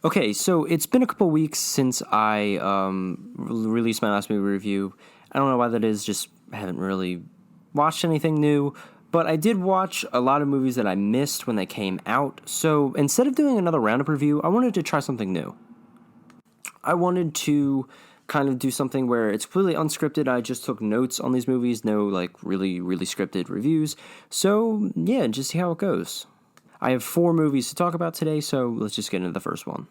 Okay, so it's been a couple weeks since I released my last movie review. I don't know why that is, just haven't really watched anything new. But I did watch a lot of movies that I missed when they came out. So instead of doing another roundup review, I wanted to try something new. I wanted to kind of do something where it's completely unscripted. I just took notes on these movies, no like really scripted reviews. So yeah, just see how it goes. I have 4 movies to talk about today, so let's just get into the first one.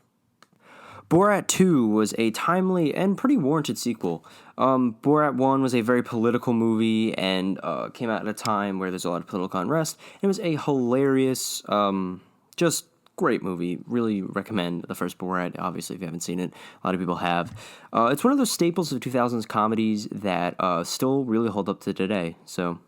Borat 2 was a timely and pretty warranted sequel. Borat 1 was a very political movie and came out at a time where there's a lot of political unrest. It was a hilarious, just great movie. Really recommend the first Borat, obviously, if you haven't seen it. A lot of people have. It's one of those staples of 2000s comedies that still really hold up to today, so...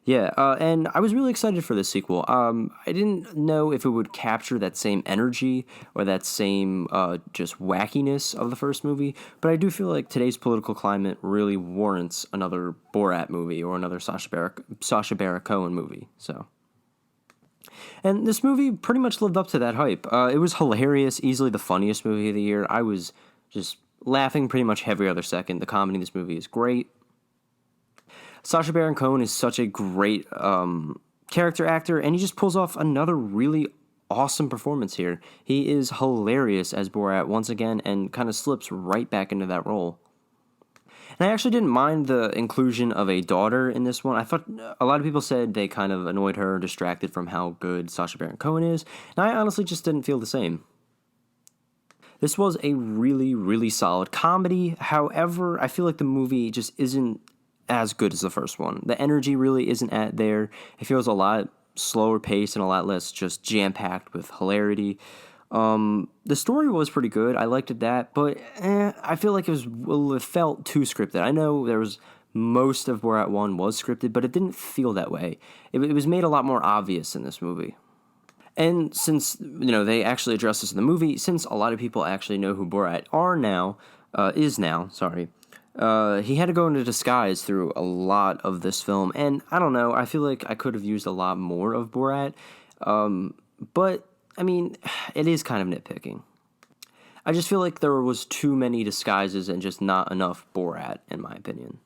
Yeah, and I was really excited for this sequel. I didn't know if it would capture that same energy or that same just wackiness of the first movie, but I do feel like today's political climate really warrants another Borat movie or another Sacha Baron Cohen movie. So, and this movie pretty much lived up to that hype. It was hilarious, easily the funniest movie of the year. I was just laughing pretty much every other second. The comedy in this movie is great. Sacha Baron Cohen is such a great character actor, and he just pulls off another really awesome performance here. He is hilarious as Borat once again and kind of slips right back into that role. And I actually didn't mind the inclusion of a daughter in this one. I thought a lot of people said they kind of annoyed her, distracted from how good Sacha Baron Cohen is, and I honestly just didn't feel the same. This was a really solid comedy. However, I feel like the movie just isn't as good as the first one. The energy really isn't there. It feels a lot slower paced and a lot less just jam-packed with hilarity. The story was pretty good. I liked it that, but I feel like it felt too scripted. I know there was most of Borat 1 was scripted, but it didn't feel that way. It was made a lot more obvious in this movie. And since, they actually address this in the movie, since a lot of people actually know who Borat is now, he had to go into disguise through a lot of this film, and I don't know, I feel like I could have used a lot more of Borat, but, I mean, it is kind of nitpicking. I just feel like there was too many disguises and just not enough Borat, in my opinion.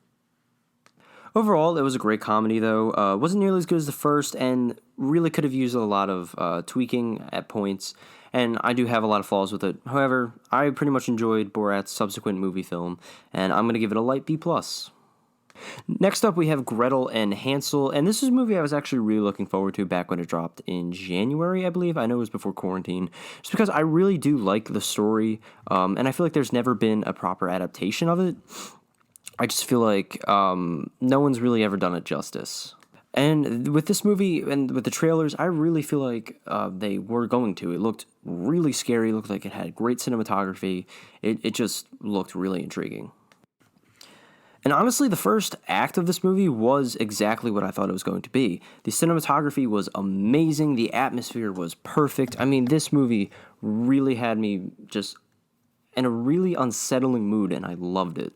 Overall, it was a great comedy, though. Wasn't nearly as good as the first, and really could have used a lot of tweaking at points, and I do have a lot of flaws with it. However, I pretty much enjoyed Borat's subsequent movie film, and I'm going to give it a light B+. Next up, we have Gretel and Hansel, and this is a movie I was actually really looking forward to back when it dropped in January, I believe. I know it was before quarantine, just because I really do like the story, and I feel like there's never been a proper adaptation of it. I just feel like no one's really ever done it justice. And with this movie and with the trailers, I really feel like they were going to. It looked really scary. It looked like it had great cinematography. It just looked really intriguing. And honestly, the first act of this movie was exactly what I thought it was going to be. The cinematography was amazing. The atmosphere was perfect. I mean, this movie really had me just in a really unsettling mood, and I loved it.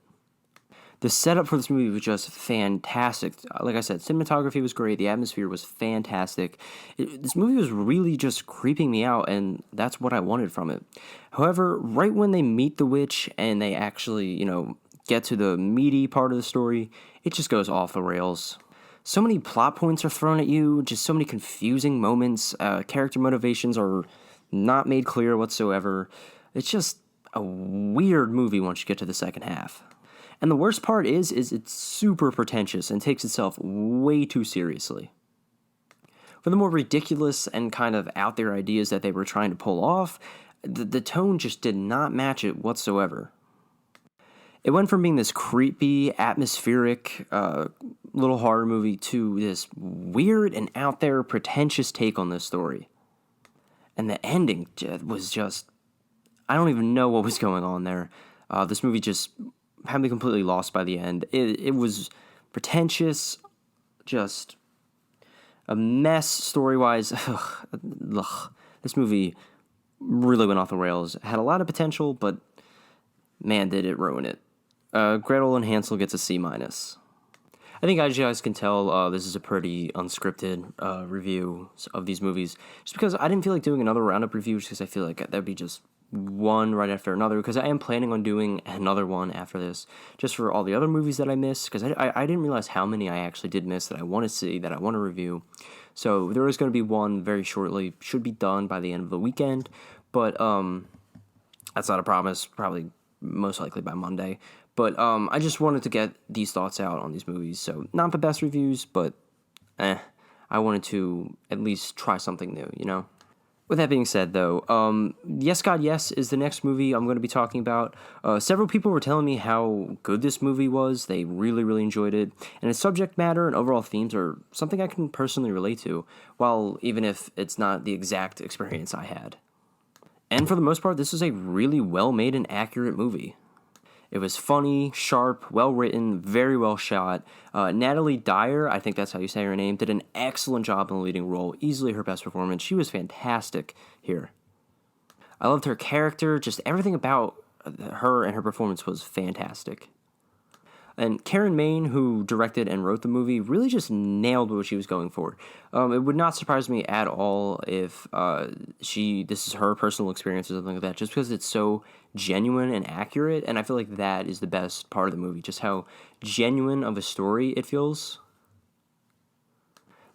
The setup for this movie was just fantastic. Like I said, cinematography was great. The atmosphere was fantastic. This movie was really just creeping me out, and that's what I wanted from it. However, right when they meet the witch and they actually, get to the meaty part of the story, it just goes off the rails. So many plot points are thrown at you, just so many confusing moments. Character motivations are not made clear whatsoever. It's just a weird movie once you get to the second half. And the worst part is it's super pretentious and takes itself way too seriously. For the more ridiculous and kind of out there ideas that they were trying to pull off, the tone just did not match it whatsoever. It went from being this creepy, atmospheric, little horror movie to this weird and out there pretentious take on this story. And the ending was just, I don't even know what was going on there. This movie just had me completely lost by the end. It was pretentious, just a mess story-wise. This movie really went off the rails. It had a lot of potential, but man, did it ruin it. Gretel and Hansel gets a C-. I think as you guys can tell, this is a pretty unscripted review of these movies, just because I didn't feel like doing another roundup review, just because I feel like that'd be just one right after another, because I am planning on doing another one after this, just for all the other movies that I missed, because I didn't realize how many I actually did miss that I want to see, that I want to review. So there is going to be one very shortly, should be done by the end of the weekend, but that's not a promise, probably most likely by Monday. But I just wanted to get these thoughts out on these movies, so not the best reviews, but I wanted to at least try something new, you know? With that being said, though, Yes, God, Yes is the next movie I'm going to be talking about. Several people were telling me how good this movie was. They really, really enjoyed it. And its subject matter and overall themes are something I can personally relate to, while even if it's not the exact experience I had. And for the most part, this is a really well-made and accurate movie. It was funny, sharp, well-written, very well shot. Natalie Dyer, I think that's how you say her name, did an excellent job in the leading role. Easily her best performance. She was fantastic here. I loved her character. Just everything about her and her performance was fantastic. And Karen Maine, who directed and wrote the movie, really just nailed what she was going for. It would not surprise me at all if this is her personal experience or something like that, just because it's so genuine and accurate, and I feel like that is the best part of the movie, just how genuine of a story it feels.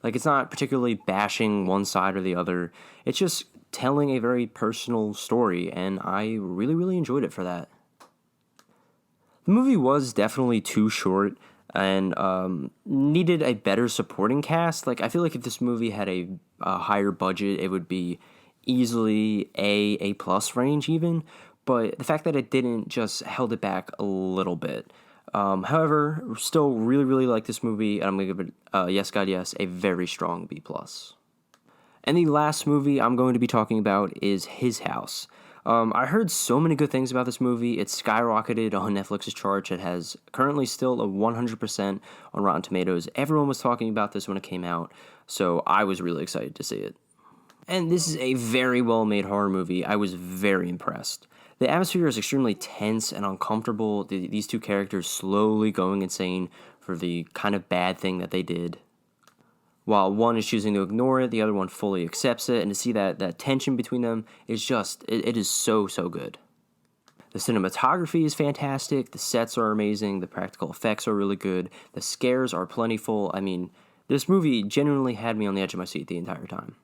Like, it's not particularly bashing one side or the other. It's just telling a very personal story, and I really, really enjoyed it for that. The movie was definitely too short and needed a better supporting cast. Like, I feel like if this movie had a higher budget, it would be easily A plus range even. But the fact that it didn't just held it back a little bit. However, still really, really like this movie, and I'm going to give it, Yes, God, Yes, a very strong B+. And the last movie I'm going to be talking about is His House. I heard so many good things about this movie. It skyrocketed on Netflix's charts. It has currently still a 100% on Rotten Tomatoes. Everyone was talking about this when it came out, so I was really excited to see it. And this is a very well-made horror movie. I was very impressed. The atmosphere is extremely tense and uncomfortable. These two characters slowly going insane for the kind of bad thing that they did. While one is choosing to ignore it, the other one fully accepts it, and to see that tension between them is just, it is so, so good. The cinematography is fantastic, the sets are amazing, the practical effects are really good, the scares are plentiful. I mean, this movie genuinely had me on the edge of my seat the entire time.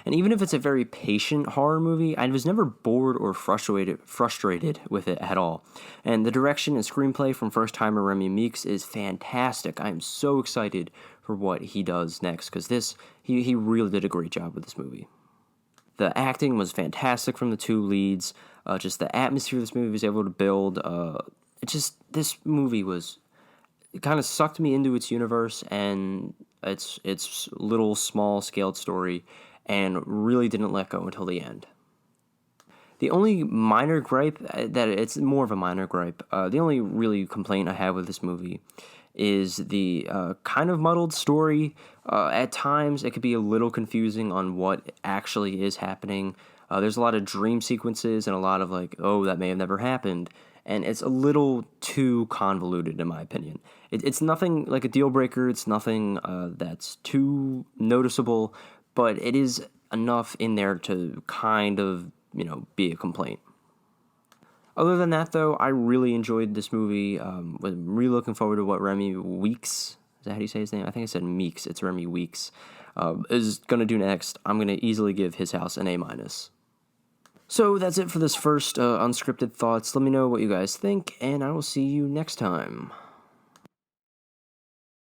And even if it's a very patient horror movie, I was never bored or frustrated with it at all. And the direction and screenplay from first-timer Remy Meeks is fantastic. I am so excited for what he does next, because he really did a great job with this movie. The acting was fantastic from the two leads. Just the atmosphere this movie was able to build. This movie it kind of sucked me into its universe and its little small-scaled story, and really didn't let go until the end. The only minor gripe, it's more of a minor gripe, the only really complaint I have with this movie is the kind of muddled story. At times, it could be a little confusing on what actually is happening. There's a lot of dream sequences and a lot of like, oh, that may have never happened. And it's a little too convoluted, in my opinion. It's nothing like a deal breaker. It's nothing that's too noticeable, but it is enough in there to kind of, be a complaint. Other than that, though, I really enjoyed this movie. I'm really looking forward to what Remy Weeks, is that how you say his name? I think I said Meeks. It's Remy Weeks. Is going to do next. I'm going to easily give His House an A-. So that's it for this first Unscripted Thoughts. Let me know what you guys think, and I will see you next time.